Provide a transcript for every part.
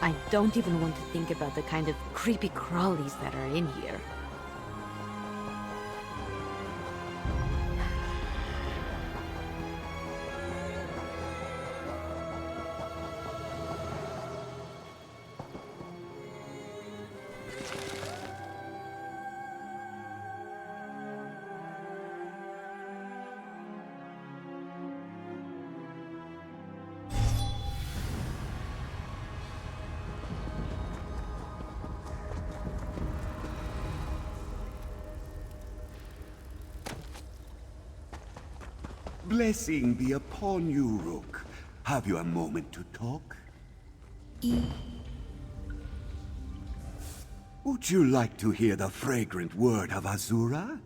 I don't even want to think about the kind of creepy crawlies that are in here. Blessing be upon you, Rook. Have you a moment to talk? Would you like to hear the fragrant word of Azura?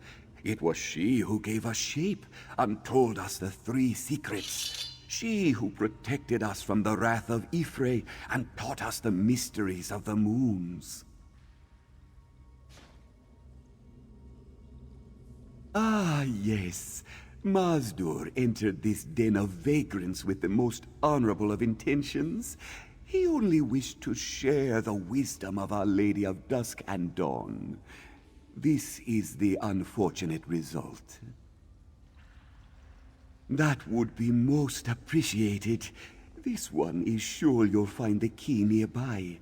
It was she who gave us shape and told us the 3 secrets. She who protected us from the wrath of Ifre and taught us the mysteries of the moons. Ah, yes. Mazdur entered this den of vagrants with the most honorable of intentions. He only wished to share the wisdom of Our Lady of Dusk and Dawn. This is the unfortunate result. That would be most appreciated. This one is sure you'll find the key nearby.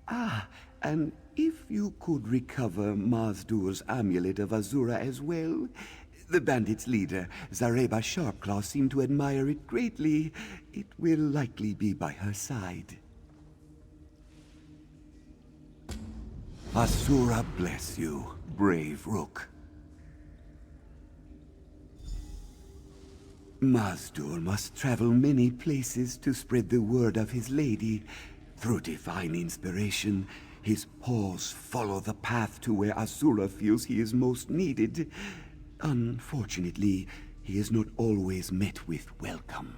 Ah, and if you could recover Mazdur's amulet of Azura as well. The bandits' leader, Zareba Sharpclaw, seemed to admire it greatly. It will likely be by her side. Azura bless you, brave Rook. Mazdur must travel many places to spread the word of his lady. Through divine inspiration, his paws follow the path to where Azura feels he is most needed. Unfortunately, he is not always met with welcome.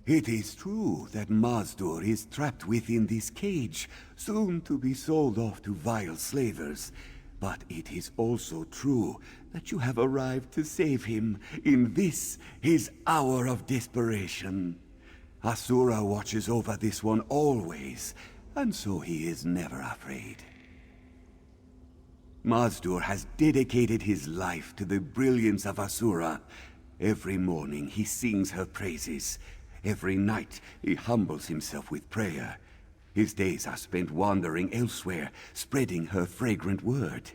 It is true that Mazdur is trapped within this cage, soon to be sold off to vile slavers. But it is also true that you have arrived to save him in this, his hour of desperation. Asura watches over this one always, and so he is never afraid. Mazdur has dedicated his life to the brilliance of Asura. Every morning he sings her praises. Every night he humbles himself with prayer. His days are spent wandering elsewhere, spreading her fragrant word.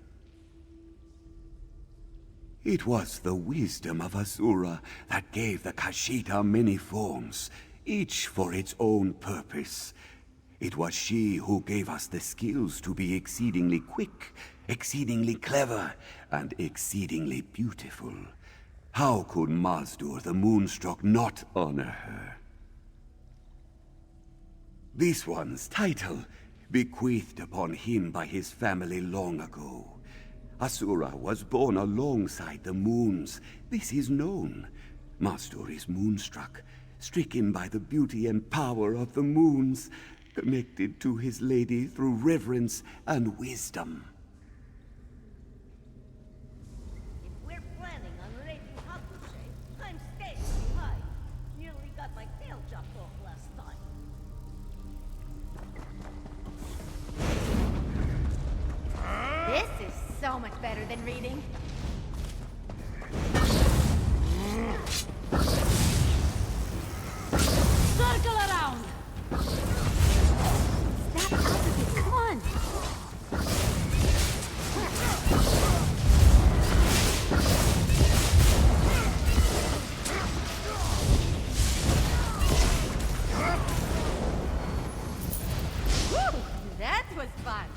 It was the wisdom of Asura that gave the Kashita many forms, each for its own purpose. It was she who gave us the skills to be exceedingly quick, exceedingly clever, and exceedingly beautiful. How could Mazdur the Moonstruck not honor her? This one's title, bequeathed upon him by his family long ago. Asura was born alongside the moons. This is known. Mazdur is moonstruck, stricken by the beauty and power of the moons, connected to his lady through reverence and wisdom. If we're planning on raiding Hakushe, I'm staying behind. Nearly got my tail chopped off last time. This is so much better than reading. Circle around! Snap out of it, come on! Woo! That was fun.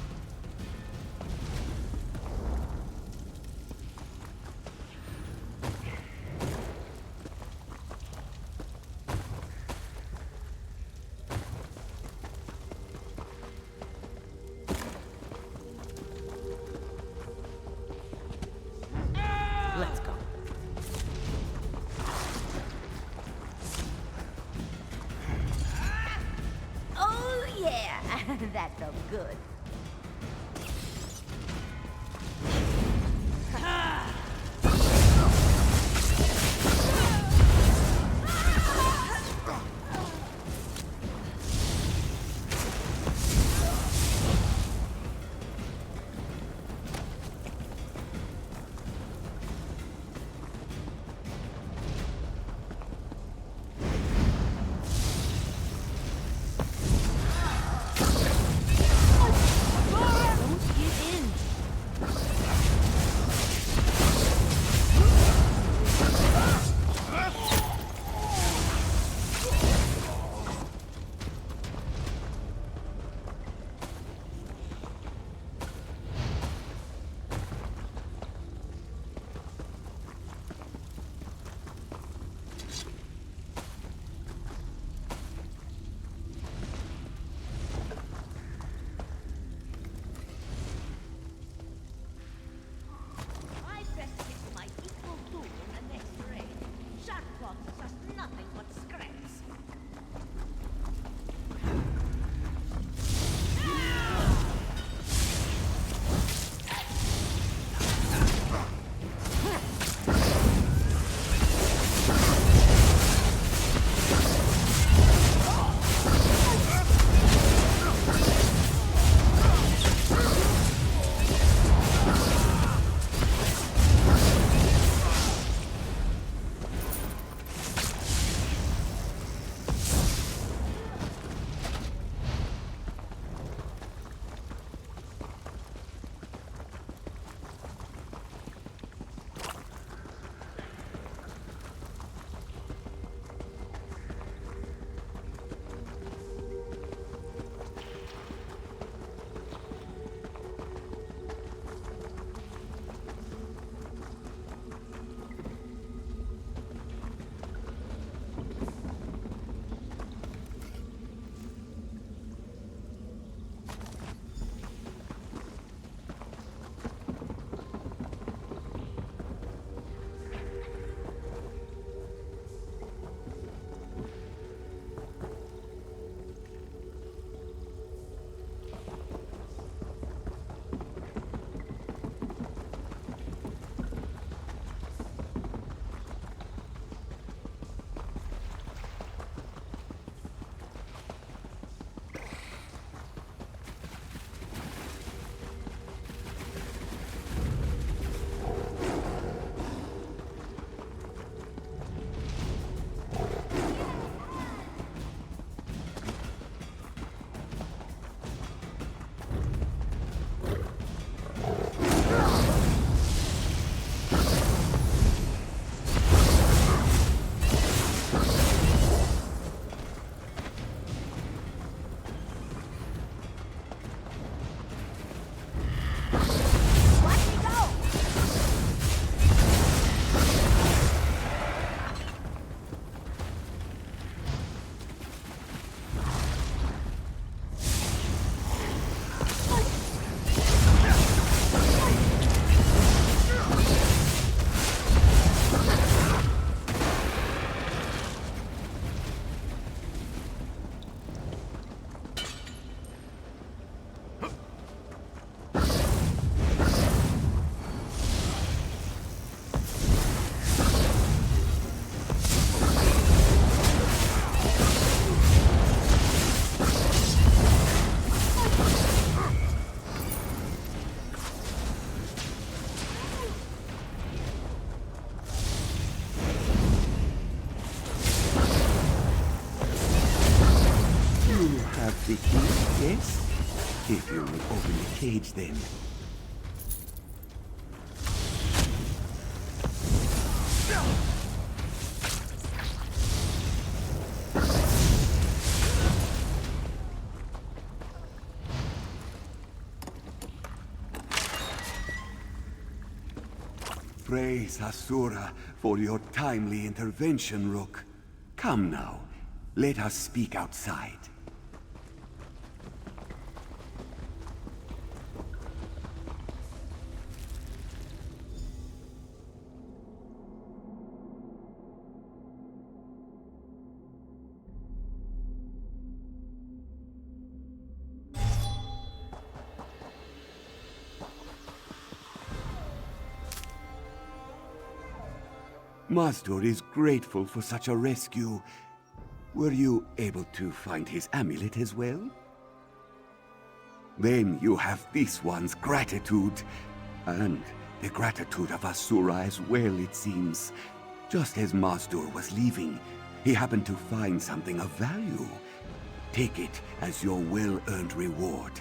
Let's go. Oh yeah, that felt good. If you would open the cage, then. Praise Asura for your timely intervention, Rook. Come now, let us speak outside. Mazdur is grateful for such a rescue. Were you able to find his amulet as well? Then you have this one's gratitude. And the gratitude of Asura as well, it seems. Just as Mazdur was leaving, he happened to find something of value. Take it as your well-earned reward.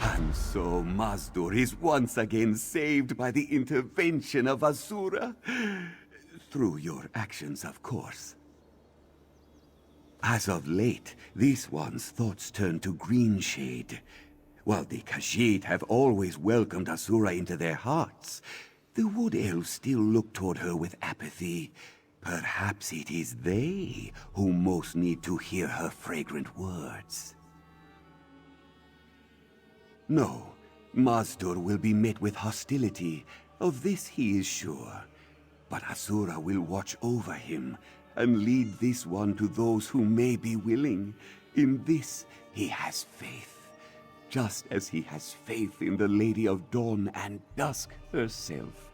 And so Mazdur is once again saved by the intervention of Asura. Through your actions, of course. As of late, this one's thoughts turn to Greenshade. While the Khajiit have always welcomed Asura into their hearts, the Wood Elves still look toward her with apathy. Perhaps it is they who most need to hear her fragrant words. No, Mazdur will be met with hostility. Of this he is sure. But Asura will watch over him and lead this one to those who may be willing. In this he has faith, just as he has faith in the Lady of Dawn and Dusk herself.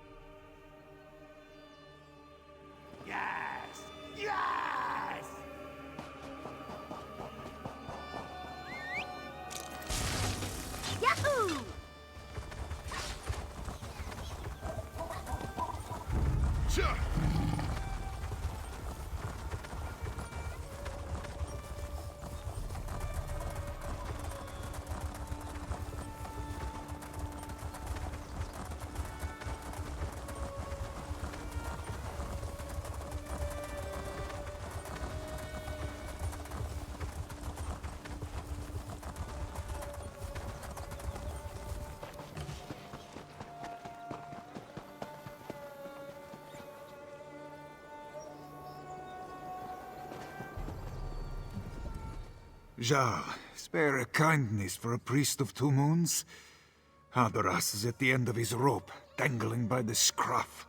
Yes! Yes! Yahoo! Sure. Jarl, spare a kindness for a priest of 2 moons? Hadoras is at the end of his rope, dangling by the scruff.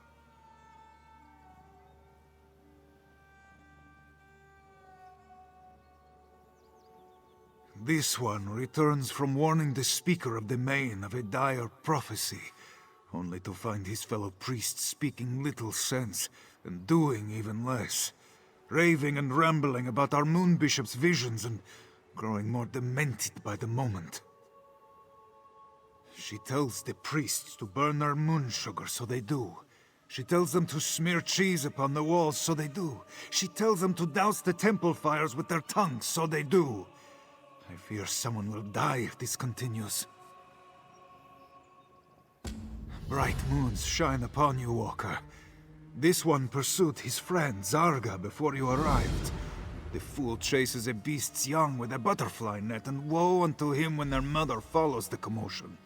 This one returns from warning the speaker of the Main of a dire prophecy, only to find his fellow priests speaking little sense, and doing even less. Raving and rambling about our Moon Bishop's visions and growing more demented by the moment. She tells the priests to burn their moon sugar, so they do. She tells them to smear cheese upon the walls, so they do. She tells them to douse the temple fires with their tongues, so they do. I fear someone will die if this continues. Bright moons shine upon you, Walker. This one pursued his friend, Zarga, before you arrived. The fool chases a beast's young with a butterfly net, and woe unto him when their mother follows the commotion.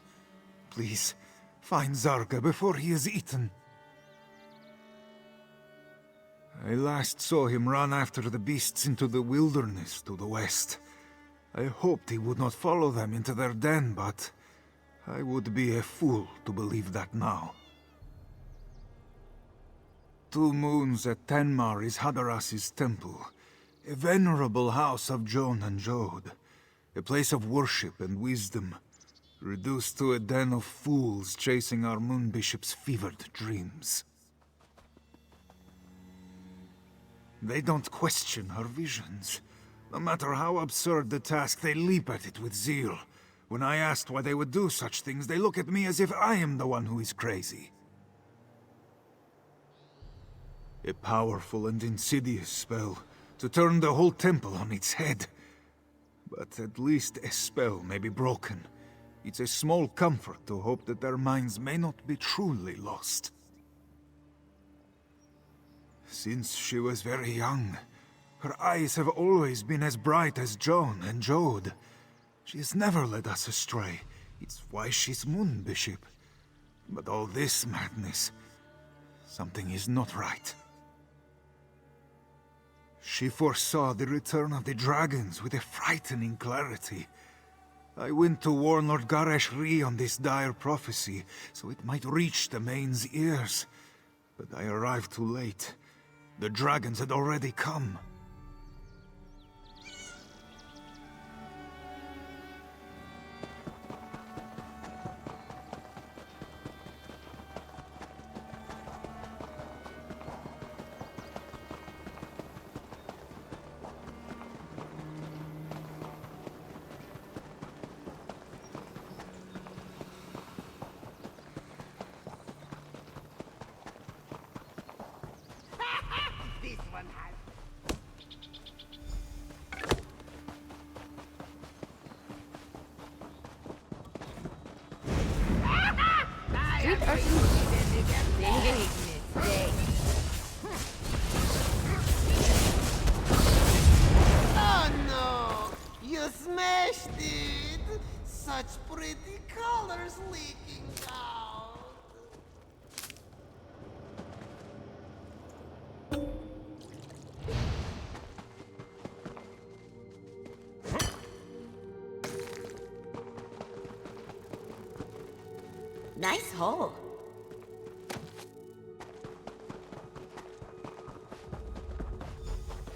Please, find Zarga before he is eaten. I last saw him run after the beasts into the wilderness to the west. I hoped he would not follow them into their den, but I would be a fool to believe that now. 2 moons at Tenmar is Hadaras's temple. A venerable house of Jon and Jod. A place of worship and wisdom. Reduced to a den of fools chasing our Moon Bishop's fevered dreams. They don't question her visions. No matter how absurd the task, they leap at it with zeal. When I asked why they would do such things, they look at me as if I am the one who is crazy. A powerful and insidious spell, to turn the whole temple on its head. But at least a spell may be broken. It's a small comfort to hope that their minds may not be truly lost. Since she was very young, her eyes have always been as bright as Joan and Jode. She has never led us astray. It's why she's Moon Bishop. But all this madness, something is not right. She foresaw the return of the dragons with a frightening clarity. I went to warn Lord Garesh Ri on this dire prophecy, so it might reach the Main's ears. But I arrived too late. The dragons had already come. This one has. Street arcane. Big mistake. Oh no! You smashed it! Such pretty colors leaking out! Nice hole.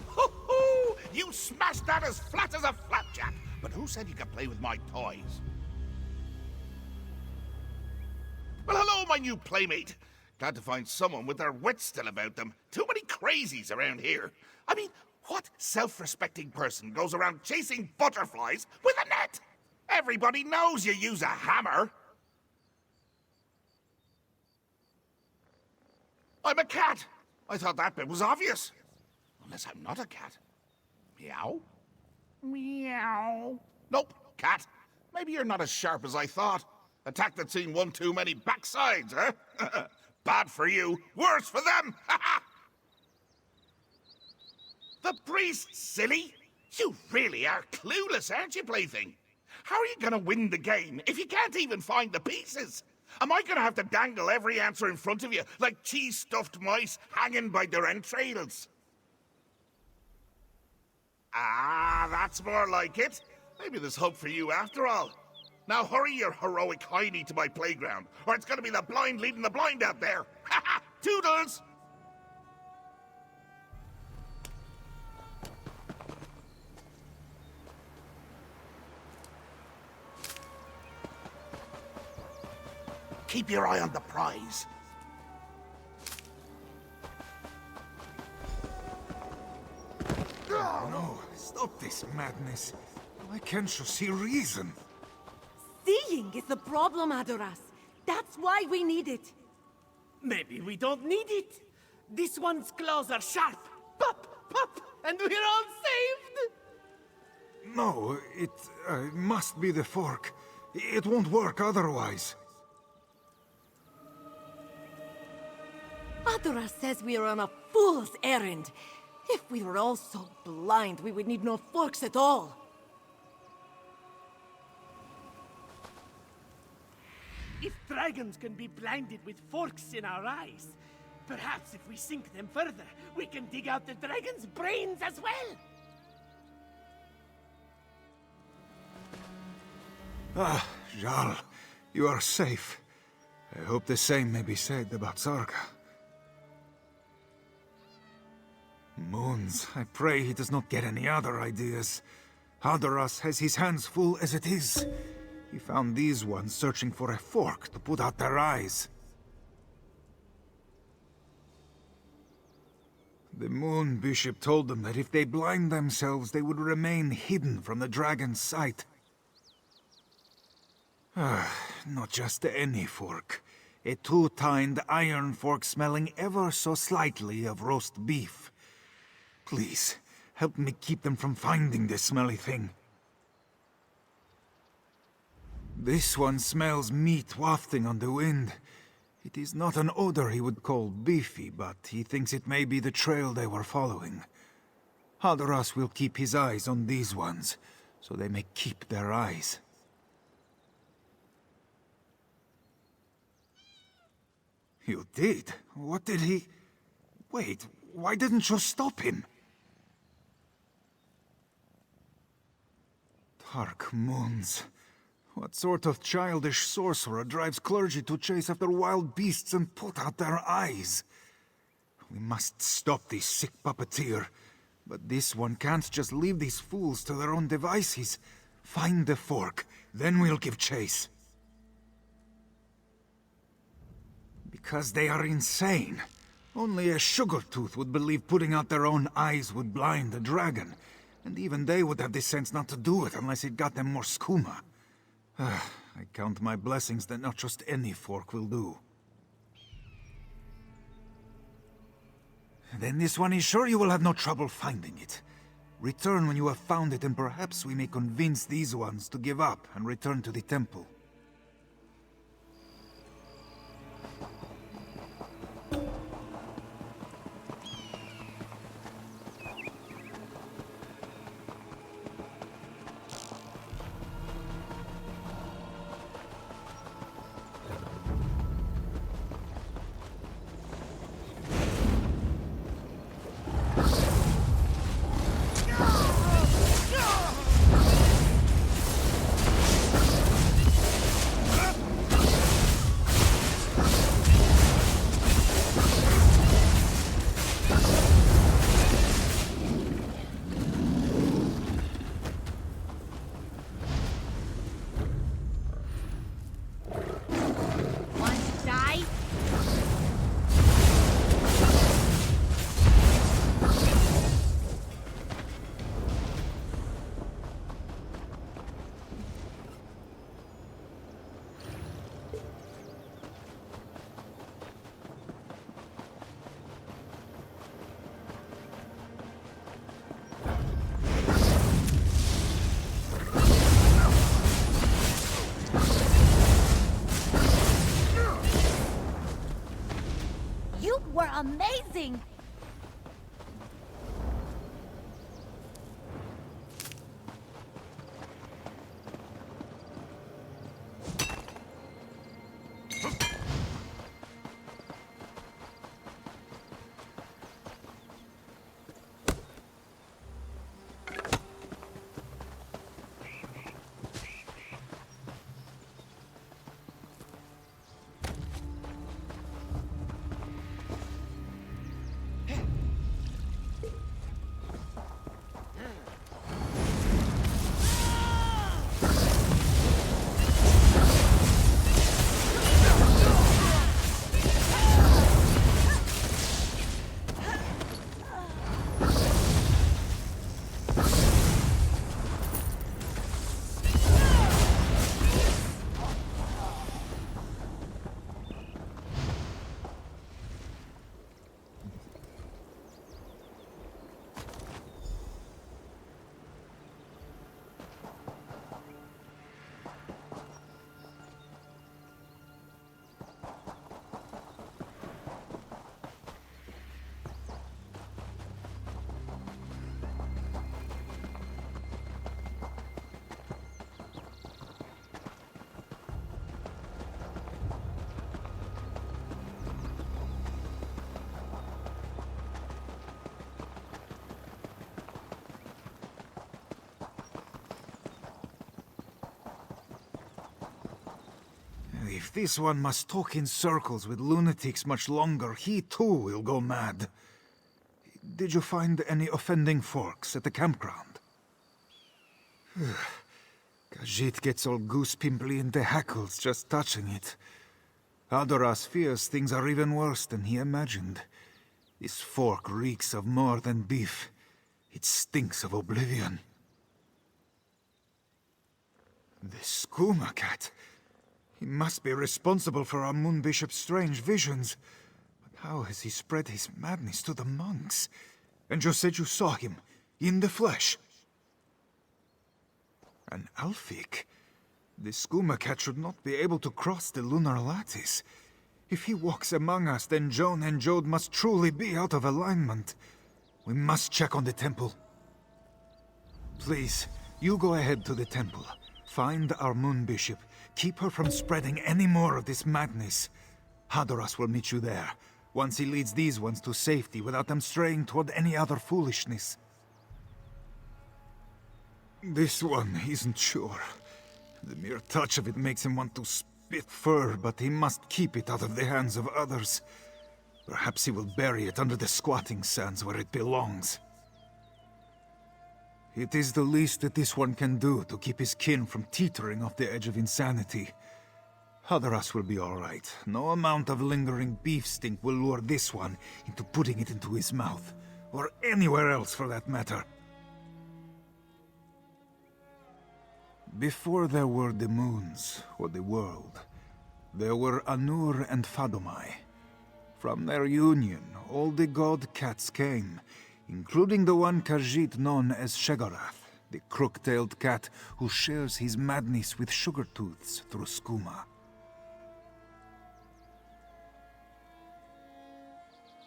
Ho-ho! You smashed that as flat as a flapjack! But who said you could play with my toys? Well, hello, my new playmate. Glad to find someone with their wits still about them. Too many crazies around here. I mean, what self-respecting person goes around chasing butterflies with a net? Everybody knows you use a hammer. I'm a cat. I thought that bit was obvious. Unless I'm not a cat. Meow? Meow. Nope, cat. Maybe you're not as sharp as I thought. Attack that's seen one too many backsides, huh? Bad for you, worse for them! The priest, silly! You really are clueless, aren't you, plaything? How are you gonna win the game if you can't even find the pieces? Am I gonna have to dangle every answer in front of you like cheese-stuffed mice hanging by their entrails? Ah, that's more like it. Maybe there's hope for you after all. Now hurry your heroic hiney to my playground, or it's gonna be the blind leading the blind out there. Ha ha! Toodles! Keep your eye on the prize. Oh, no, stop this madness. Why can't you see reason? Seeing is the problem, Adoras. That's why we need it. Maybe we don't need it. This one's claws are sharp. Pop, pop, and we're all saved. No, it must be the fork. It won't work otherwise. Adoras says we are on a fool's errand. If we were all so blind, we would need no forks at all. If dragons can be blinded with forks in our eyes, perhaps if we sink them further, we can dig out the dragon's brains as well. Ah, Jarl, you are safe. I hope the same may be said about Zarga. Moons, I pray he does not get any other ideas. Adoras has his hands full as it is. He found these ones searching for a fork to put out their eyes. The Moon Bishop told them that if they blind themselves, they would remain hidden from the dragon's sight. Not just any fork. A two-tined iron fork smelling ever so slightly of roast beef. Please, help me keep them from finding this smelly thing. This one smells meat wafting on the wind. It is not an odor he would call beefy, but he thinks it may be the trail they were following. Hadoras will keep his eyes on these ones, so they may keep their eyes. You did? What did he... Wait, why didn't you stop him? Dark moons. What sort of childish sorcerer drives clergy to chase after wild beasts and put out their eyes? We must stop this sick puppeteer. But this one can't just leave these fools to their own devices. Find the fork, then we'll give chase. Because they are insane. Only a sugar-tooth would believe putting out their own eyes would blind the dragon. And even they would have the sense not to do it unless it got them more skooma. I count my blessings that not just any fork will do. Then this one is sure you will have no trouble finding it. Return when you have found it, and perhaps we may convince these ones to give up and return to the temple. Were amazing! If this one must talk in circles with lunatics much longer, he too will go mad. Did you find any offending forks at the campground? Khajiit gets all goose-pimply in the hackles just touching it. Hadoras fears things are even worse than he imagined. His fork reeks of more than beef. It stinks of oblivion. The skooma cat. He must be responsible for our Moon Bishop's strange visions. But how has he spread his madness to the monks? And you said you saw him, in the flesh. An Alfik? The skooma cat should not be able to cross the lunar lattice. If he walks among us, then Joan and Jode must truly be out of alignment. We must check on the temple. Please, you go ahead to the temple. Find our Moon Bishop. Keep her from spreading any more of this madness. Hadoras will meet you there, once he leads these ones to safety without them straying toward any other foolishness. This one isn't sure. The mere touch of it makes him want to spit fur, but he must keep it out of the hands of others. Perhaps he will bury it under the squatting sands where it belongs. It is the least that this one can do to keep his kin from teetering off the edge of insanity. Hadoras will be all right. No amount of lingering beef stink will lure this one into putting it into his mouth, or anywhere else for that matter. Before there were the moons, or the world, there were Anur and Fadomai. From their union, all the god cats came, including the one Khajiit known as Sheogorath, the crook-tailed cat who shares his madness with Sugartooths through skooma.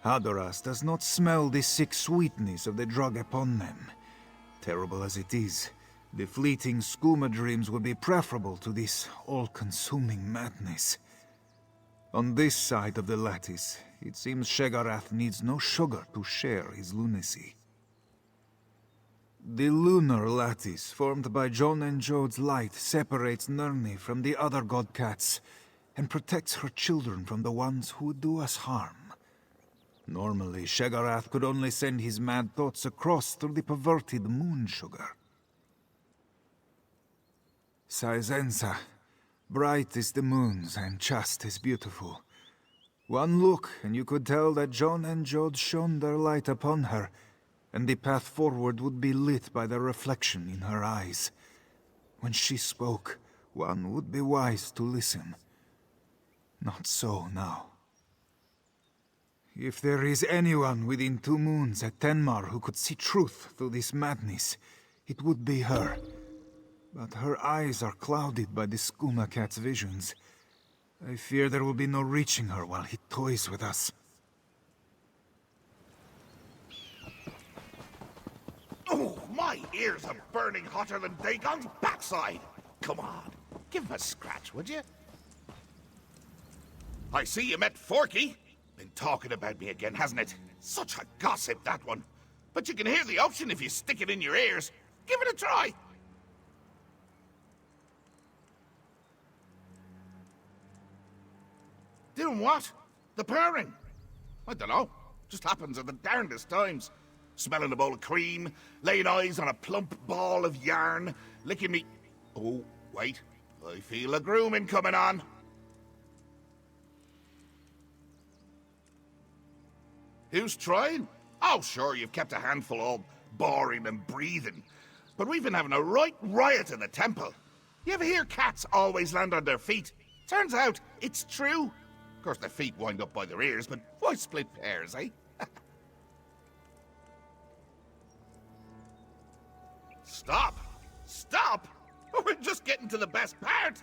Hadoras does not smell the sick sweetness of the drug upon them. Terrible as it is, the fleeting skooma dreams would be preferable to this all-consuming madness. On this side of the lattice, it seems Sheogorath needs no sugar to share his lunacy. The lunar lattice, formed by Joan and Jode's light, separates Nirni from the other god cats, and protects her children from the ones who would do us harm. Normally, Sheogorath could only send his mad thoughts across through the perverted moon sugar. Saizensa, bright as the moons and just as beautiful. One look, and you could tell that Joan and Jode shone their light upon her, and the path forward would be lit by the reflection in her eyes. When she spoke, one would be wise to listen. Not so now. If there is anyone within 2 moons at Tenmar who could see truth through this madness, it would be her. But her eyes are clouded by the skooma cat's visions. I fear there will be no reaching her while he toys with us. Oh, my ears are burning hotter than Dagon's backside. Come on, give him a scratch, would you? I see you met Forky. Been talking about me again, hasn't it? Such a gossip, that one. But you can hear the ocean if you stick it in your ears. Give it a try. Doing what? The purring? I don't know. Just happens at the darndest times. Smelling a bowl of cream, laying eyes on a plump ball of yarn, licking me... Oh, wait. I feel a grooming coming on. Who's trying? Oh, sure, you've kept a handful all boring and breathing. But we've been having a right riot in the temple. You ever hear cats always land on their feet? Turns out, it's true. Of course, their feet wind up by their ears, but why split pairs, eh? Stop! Stop! We're just getting to the best part.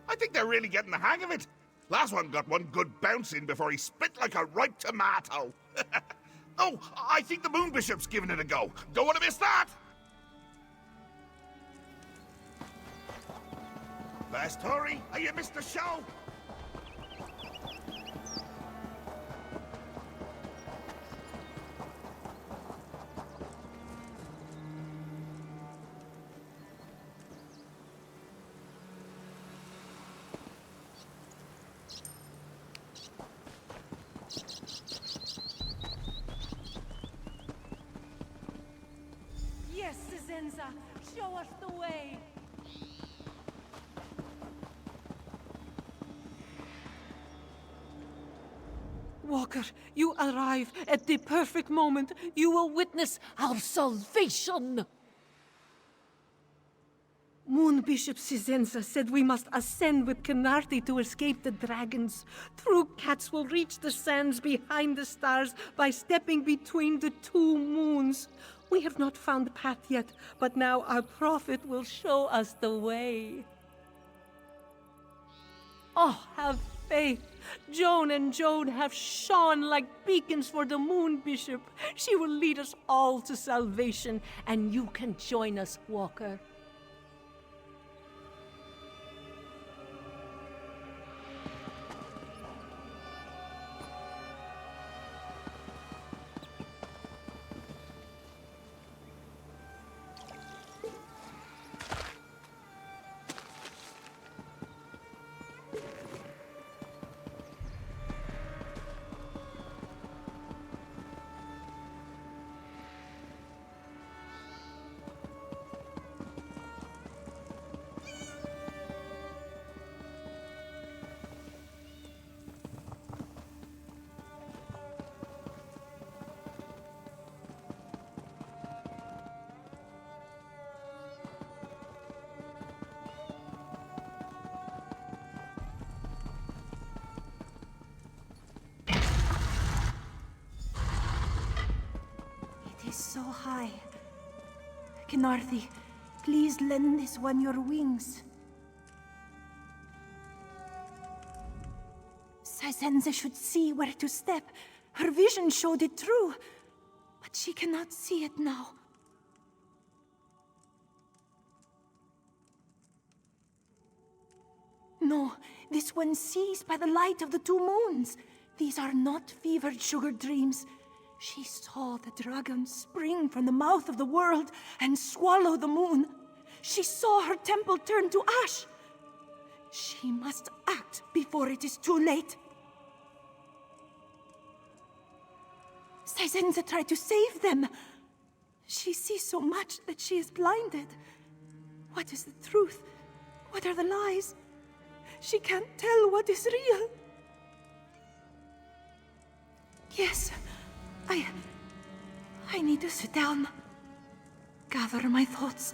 I think they're really getting the hang of it. Last one got one good bounce in before he spit like a ripe tomato. Oh, I think the Moon Bishop's giving it a go. Don't want to miss that! Fast hurry, or you missed the show! Yes, Zenza, show us the way. Walker, you arrive at the perfect moment. You will witness our salvation. Moon Bishop Cisenza said we must ascend with Canarthi to escape the dragons. True cats will reach the sands behind the stars by stepping between the two moons. We have not found the path yet, but now our prophet will show us the way. Oh, have faith. Joan and Joan have shone like beacons for the Moon Bishop. She will lead us all to salvation, and you can join us, Walker. So high. Canarthi, please lend this one your wings. Cisenza should see where to step. Her vision showed it true, but she cannot see it now. No, this one sees by the light of the two moons. These are not fevered sugar dreams. She saw the dragon spring from the mouth of the world and swallow the moon. She saw her temple turn to ash. She must act before it is too late. Cisenza tried to save them. She sees so much that she is blinded. What is the truth? What are the lies? She can't tell what is real. Yes, I need to sit down. Gather my thoughts.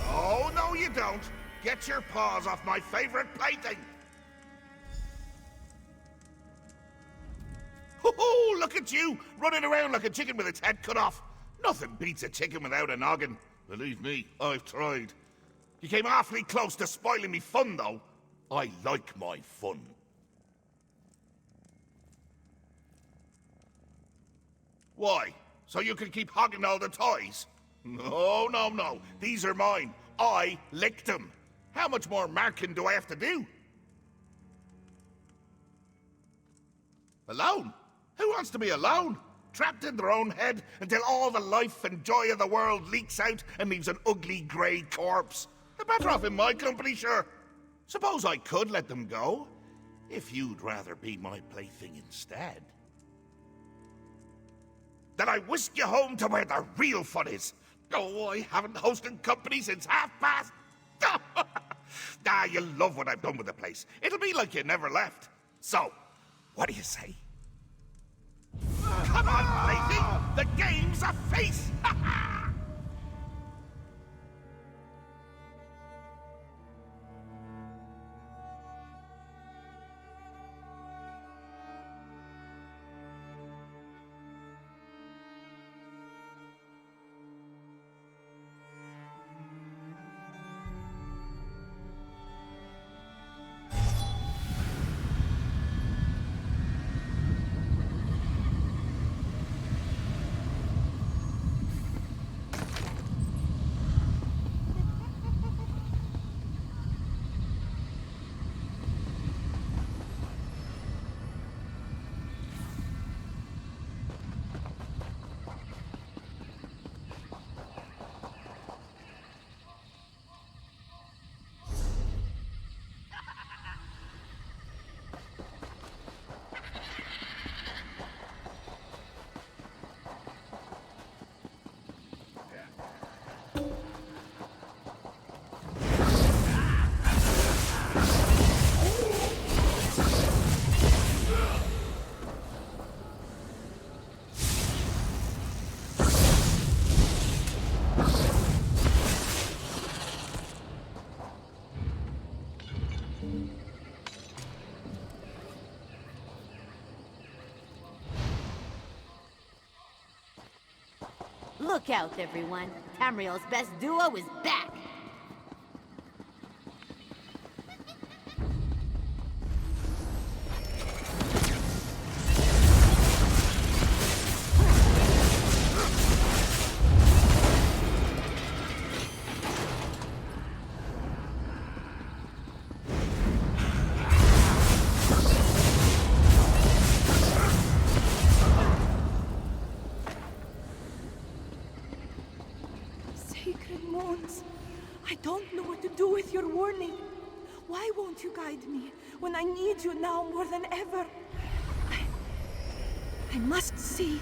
Oh, no you don't. Get your paws off my favorite plaything. Ho-ho, look at you, running around like a chicken with its head cut off. Nothing beats a chicken without a noggin. Believe me, I've tried. You came awfully close to spoiling me fun, though. I like my fun. Why? So you can keep hogging all the toys? No, no, no. These are mine. I licked them. How much more marking do I have to do? Alone? Who wants to be alone? Trapped in their own head until all the life and joy of the world leaks out and leaves an ugly grey corpse. They're better off in my company, sure. Suppose I could let them go, if you'd rather be my plaything instead. Then I whisk you home to where the real fun is. Oh, I haven't hosted company since past. Ah, you'll love what I've done with the place. It'll be like you never left. So, what do you say? Come on, plaything! The game's a face! Look out, everyone. Tamriel's best duo is back. Sacred moons, I don't know what to do with your warning. Why won't you guide me when I need you now more than ever? I must see.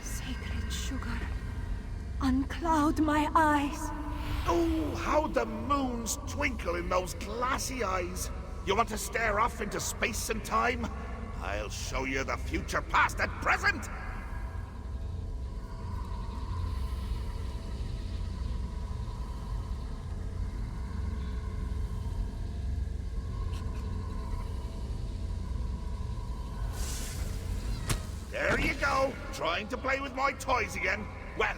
Sacred sugar, uncloud my eyes. Oh, how the moons twinkle in those glassy eyes. You want to stare off into space and time? I'll show you the future, past and present! There you go, trying to play with my toys again. Well,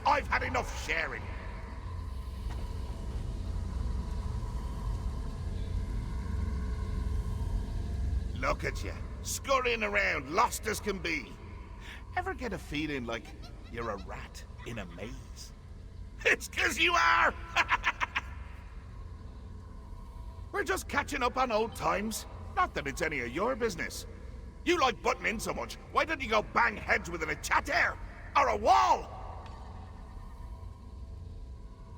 I've had enough sharing. Look at you, scurrying around, lost as can be. Ever get a feeling like you're a rat in a maze? It's 'cause you are! We're just catching up on old times. Not that it's any of your business. You like butting in so much, why don't you go bang heads with a chatter? Or a wall?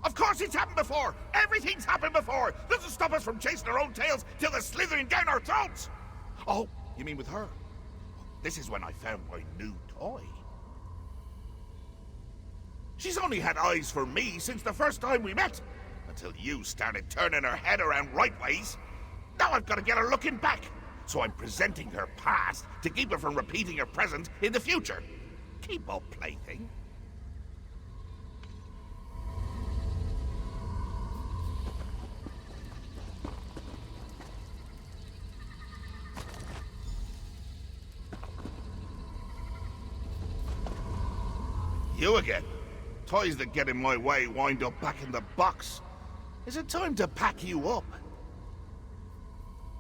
Of course it's happened before! Everything's happened before! Doesn't stop us from chasing our own tails till they're slithering down our throats! Oh, you mean with her? This is when I found my new toy. She's only had eyes for me since the first time we met. Until you started turning her head around right ways. Now I've got to get her looking back. So I'm presenting her past to keep her from repeating her present in the future. Keep up, plaything. You again. Toys that get in my way wind up back in the box. Is it time to pack you up?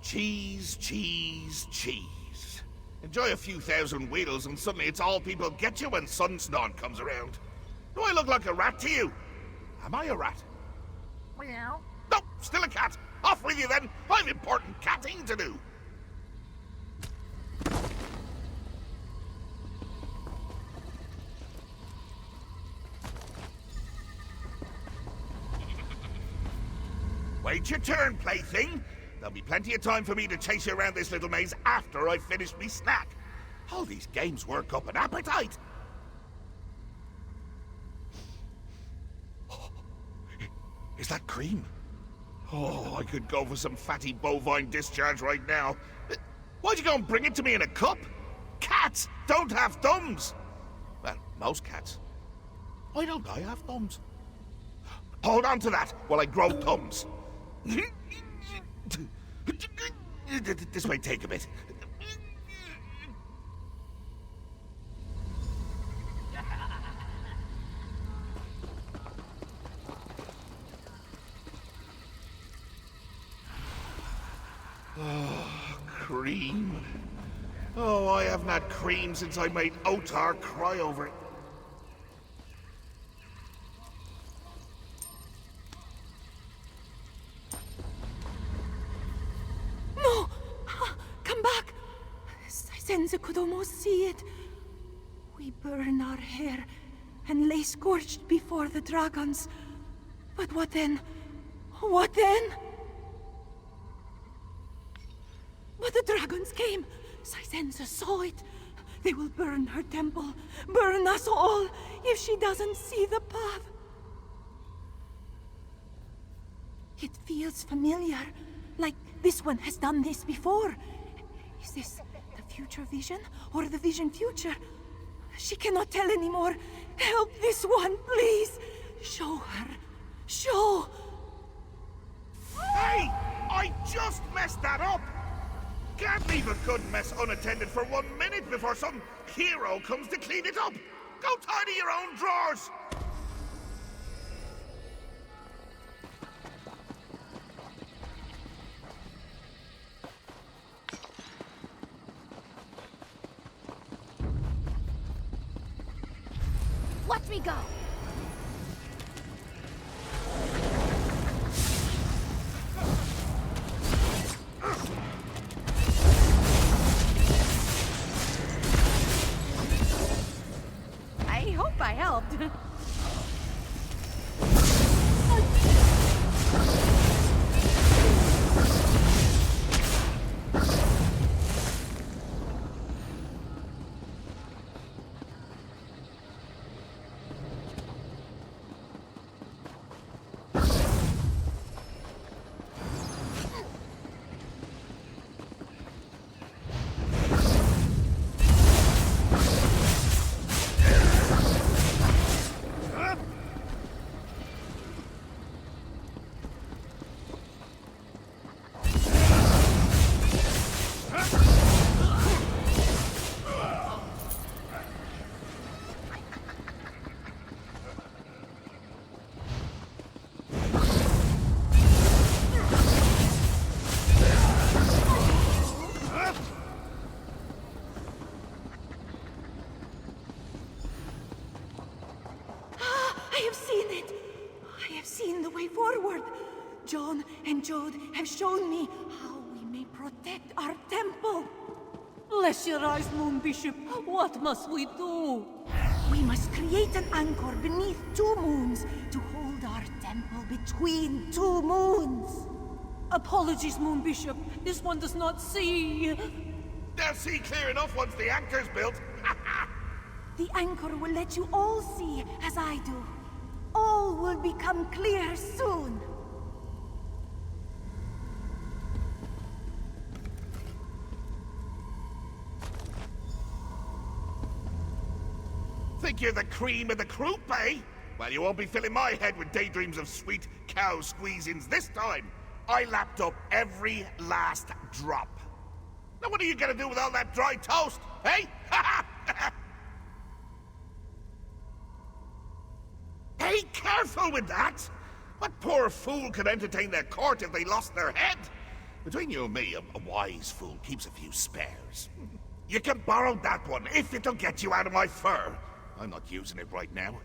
Cheese, cheese, cheese. Enjoy a few thousand wheels and suddenly it's all people get you when Sunsnawn comes around. Do I look like a rat to you? Am I a rat? Meow. Nope, still a cat. Off with you then. I've important catting to do. Wait your turn, plaything. There'll be plenty of time for me to chase you around this little maze after I've finished me snack. All these games work up an appetite. Is that cream? Oh, I could go for some fatty bovine discharge right now. Why'd you go and bring it to me in a cup? Cats don't have thumbs. Well, most cats. Why don't I have thumbs? Hold on to that while I grow thumbs. This may take a bit. Oh, cream. Oh, I haven't had cream since I made Otar cry over it. No! Come back! Senza could almost see it. We burn our hair and lay scorched before the dragons. But what then? What then? But the dragons came. Sisenza saw it. They will burn her temple, burn us all, if she doesn't see the path. It feels familiar, like this one has done this before. Is this the future vision, or the vision future? She cannot tell anymore. Help this one, please. Show her. Show. Hey! I just messed that up! Can't leave a good mess unattended for 1 minute before some hero comes to clean it up! Go tidy your own drawers! Watch me go! I hope I helped. John and Jode have shown me how we may protect our temple. Bless your eyes, Moon Bishop. What must we do? We must create an anchor beneath two moons to hold our temple between two moons. Apologies, Moon Bishop. This one does not see. They'll see clear enough once the anchor's built. The anchor will let you all see as I do. All will become clear soon. Think you're the cream of the croup, eh? Well, you won't be filling my head with daydreams of sweet cow squeezings this time. I lapped up every last drop. Now what are you gonna do with all that dry toast, eh? Hey, careful with that! What poor fool could entertain their court if they lost their head? Between you and me, a wise fool keeps a few spares. You can borrow that one, if it'll get you out of my fur. I'm not using it right now.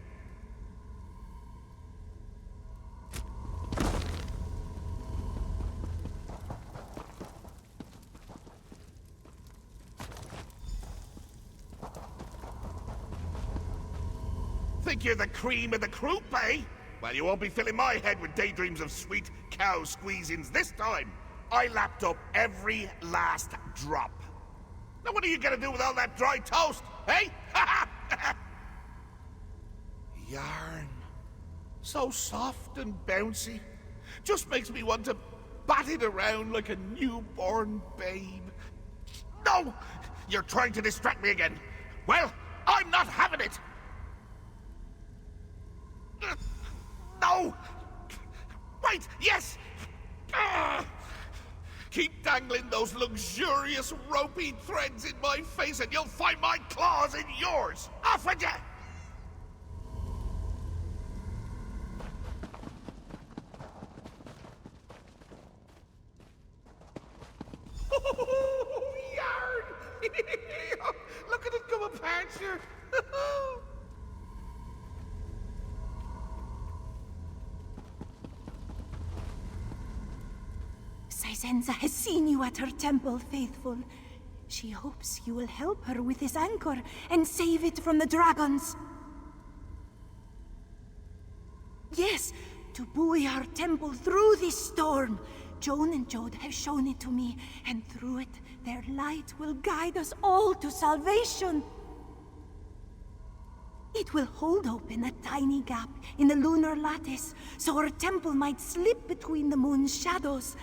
Think you're the cream of the croup, eh? Well, you won't be filling my head with daydreams of sweet cow squeezings this time. I lapped up every last drop. Now what are you gonna do with all that dry toast, eh? Yarn. So soft and bouncy. Just makes me want to bat it around like a newborn babe. No! You're trying to distract me again. Well, I'm not having it! No! Wait, yes! Keep dangling those luxurious ropey threads in my face and you'll find my claws in yours! Off with you! Yarn! Look at it come apart, sure. Sizenza has seen you at her temple, faithful. She hopes you will help her with this anchor and save it from the dragons. Yes, to buoy our temple through this storm. Joan and Jode have shown it to me, and through it, their light will guide us all to salvation. It will hold open a tiny gap in the lunar lattice, so our temple might slip between the moon's shadows.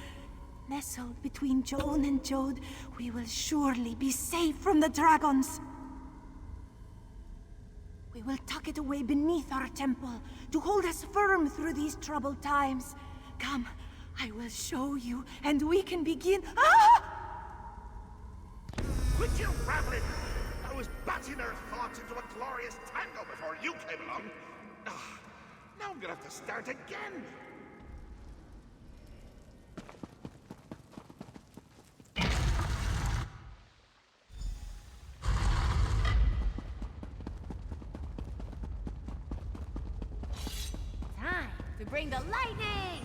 Nestled between Joan and Jode, we will surely be safe from the dragons. We will tuck it away beneath our temple to hold us firm through these troubled times. Come, I will show you, and we can begin. Ah! Quit your rabbling! ESO was batting her thoughts into a glorious tango before you came along. Ah, now I'm gonna have to start again. Time to bring the lightning!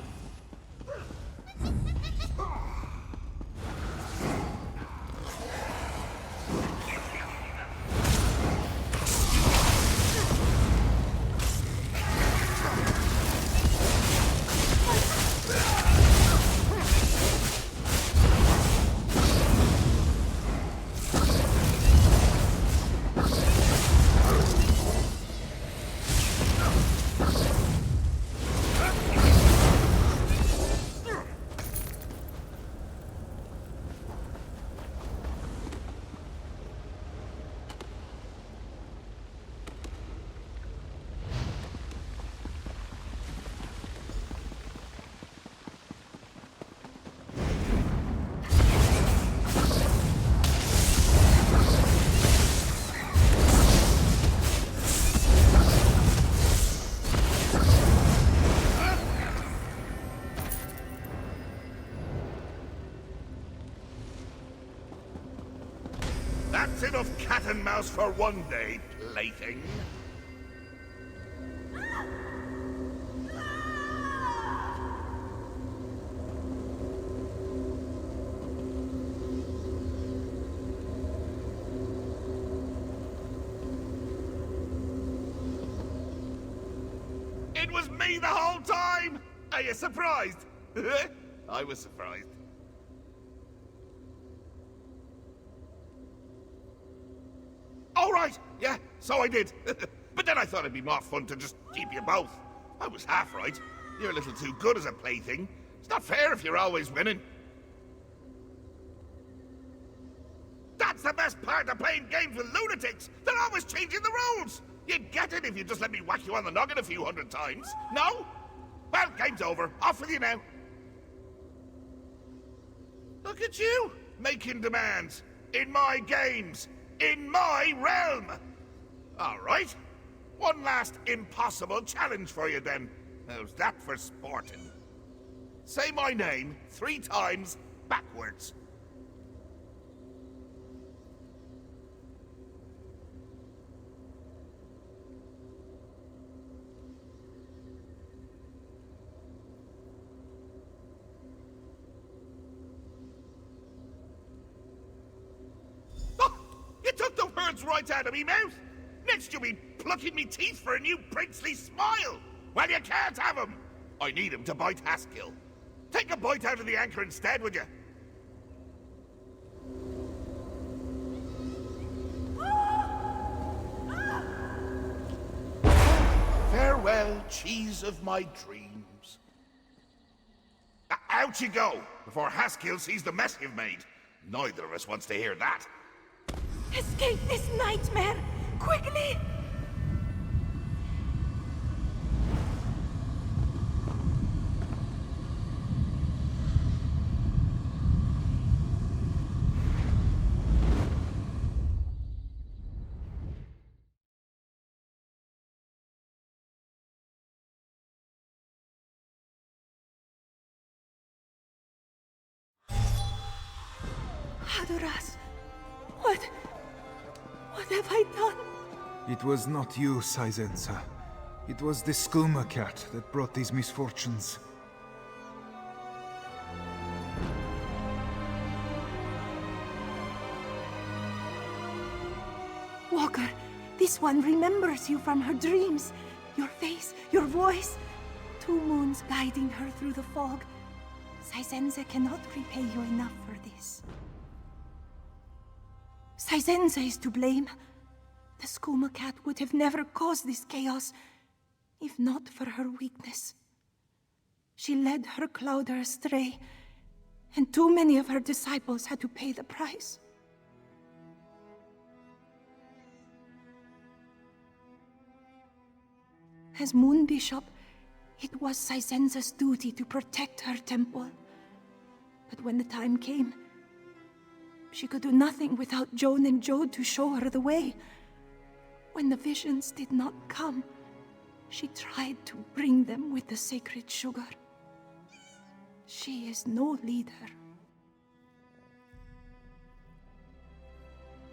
That's enough cat and mouse for one day, plaything. It was me the whole time! Are you surprised? I was surprised. All right, yeah, so I did. But then I thought it'd be more fun to just keep you both. I was half right. You're a little too good as a plaything. It's not fair if you're always winning. That's the best part of playing games with lunatics. They're always changing the rules. You'd get it if you just let me whack you on the noggin a few hundred times. No? Well, game's over. Off with you now. Look at you, making demands. In my games. In my realm! All right. One last impossible challenge for you then. How's that for sporting? Say my name 3 times backwards. You took the words right out of me mouth! Next you'll be plucking me teeth for a new princely smile! Well, you can't have him! I need him to bite Haskill. Take a bite out of the anchor instead, would you? Farewell, cheese of my dreams. Out you go, before Haskill sees the mess you've made. Neither of us wants to hear that. Escape this nightmare! Quickly! Hadoras, what have I done? It was not you, Saizensa. It was the skooma cat that brought these misfortunes. Walker, this one remembers you from her dreams. Your face, your voice. 2 moons guiding her through the fog. Saizensa cannot repay you enough for this. Saizensa is to blame. The skooma cat would have never caused this chaos, if not for her weakness. She led her clouder astray, and too many of her disciples had to pay the price. As Moon Bishop, it was Saizensa's duty to protect her temple. But when the time came, She could do nothing without Joan and Jode to show her the way. When the visions did not come, she tried to bring them with the sacred sugar. She is no leader.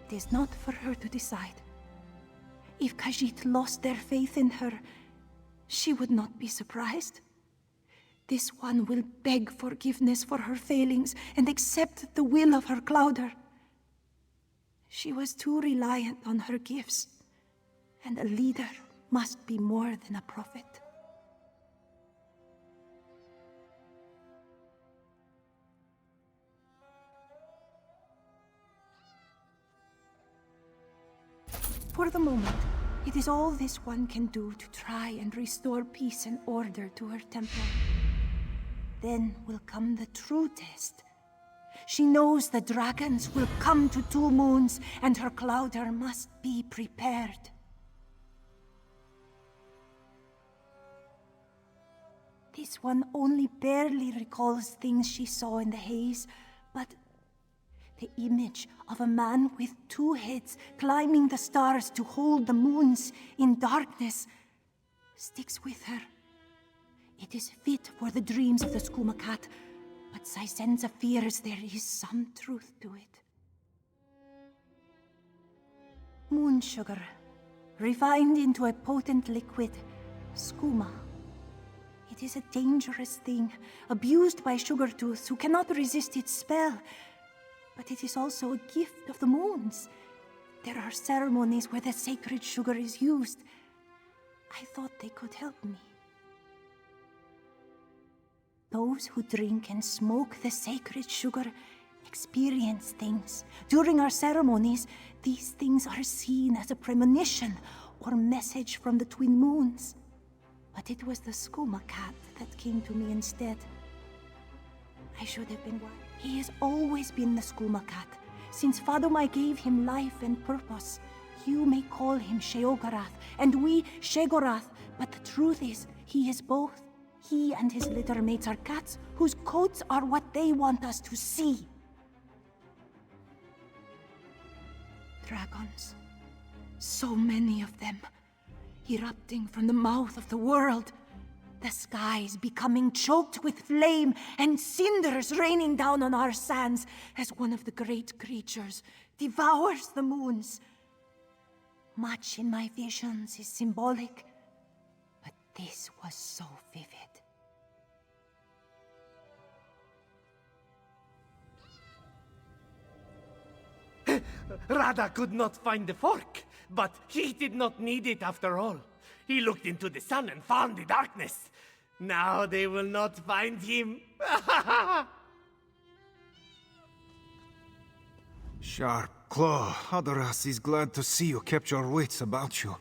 It is not for her to decide. If Khajiit lost their faith in her, she would not be surprised. This one will beg forgiveness for her failings and accept the will of her Clouder. She was too reliant on her gifts, and a leader must be more than a prophet. For the moment, it is all this one can do to try and restore peace and order to her temple. Then will come the true test. She knows the dragons will come to Two Moons, and her Clouder must be prepared. This one only barely recalls things she saw in the haze, but the image of a man with two heads climbing the stars to hold the moons in darkness sticks with her. It is fit for the dreams of the Skooma cat, but Saizenza fears there is some truth to it. Moon sugar, refined into a potent liquid, skooma. It is a dangerous thing, abused by Sugartooth who cannot resist its spell. But it is also a gift of the moons. There are ceremonies where the sacred sugar is used. I thought they could help me. Those who drink and smoke the sacred sugar experience things. During our ceremonies, these things are seen as a premonition or message from the twin moons. But it was the Skooma cat that came to me instead. I should have been wise. He has always been the Skooma cat. Since Fadumai gave him life and purpose, you may call him Sheogorath, and we Shegorath, but the truth is, he is both. He and his litter mates are cats whose coats are what they want us to see. Dragons. So many of them. Erupting from the mouth of the world. The skies becoming choked with flame and cinders raining down on our sands as one of the great creatures devours the moons. Much in my visions is symbolic, but this was so vivid. Radha could not find the fork, but he did not need it after all. He looked into the sun and found the darkness. Now they will not find him. Sharp Claw, Hadoras is glad to see you kept your wits about you.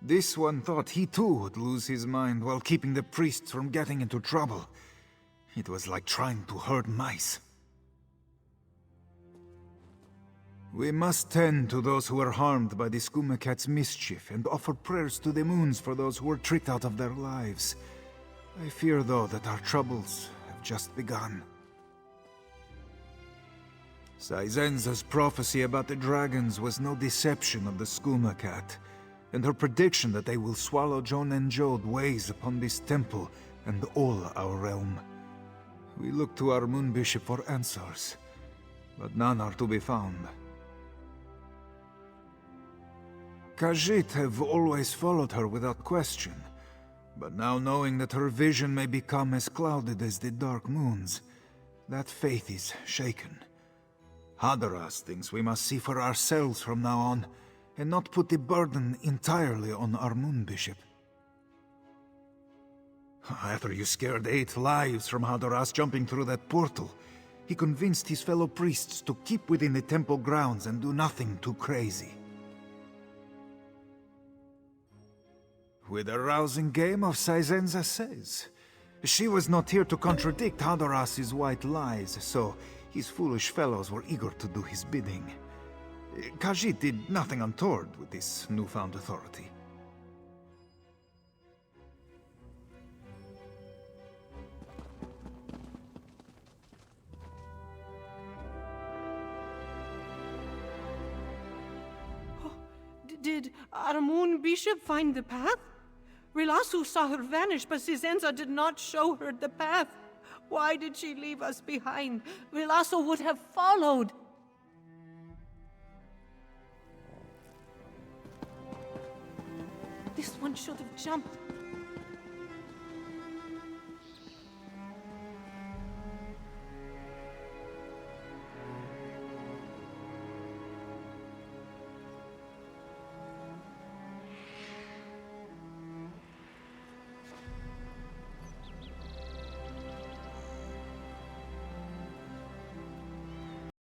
This one thought he too would lose his mind while keeping the priests from getting into trouble. It was like trying to herd mice. We must tend to those who were harmed by the Skooma cat's mischief and offer prayers to the moons for those who were tricked out of their lives. I fear, though, that our troubles have just begun. Saizenza's prophecy about the dragons was no deception of the Skooma cat, and her prediction that they will swallow Joan and Jode weighs upon this temple and all our realm. We look to our moon bishop for answers, but none are to be found. Khajiit have always followed her without question, but now knowing that her vision may become as clouded as the dark moons, that faith is shaken. Hadoras thinks we must see for ourselves from now on, and not put the burden entirely on our moon bishop. After you scared 8 lives from Hadoras jumping through that portal, he convinced his fellow priests to keep within the temple grounds and do nothing too crazy. With a rousing game of Saizenza says. She was not here to contradict Hadoras' white lies, so his foolish fellows were eager to do his bidding. Khajiit did nothing untoward with this newfound authority. Did our moon bishop find the path? Rilasu saw her vanish, but Cisenza did not show her the path. Why did she leave us behind? Rilasu would have followed. This one should have jumped.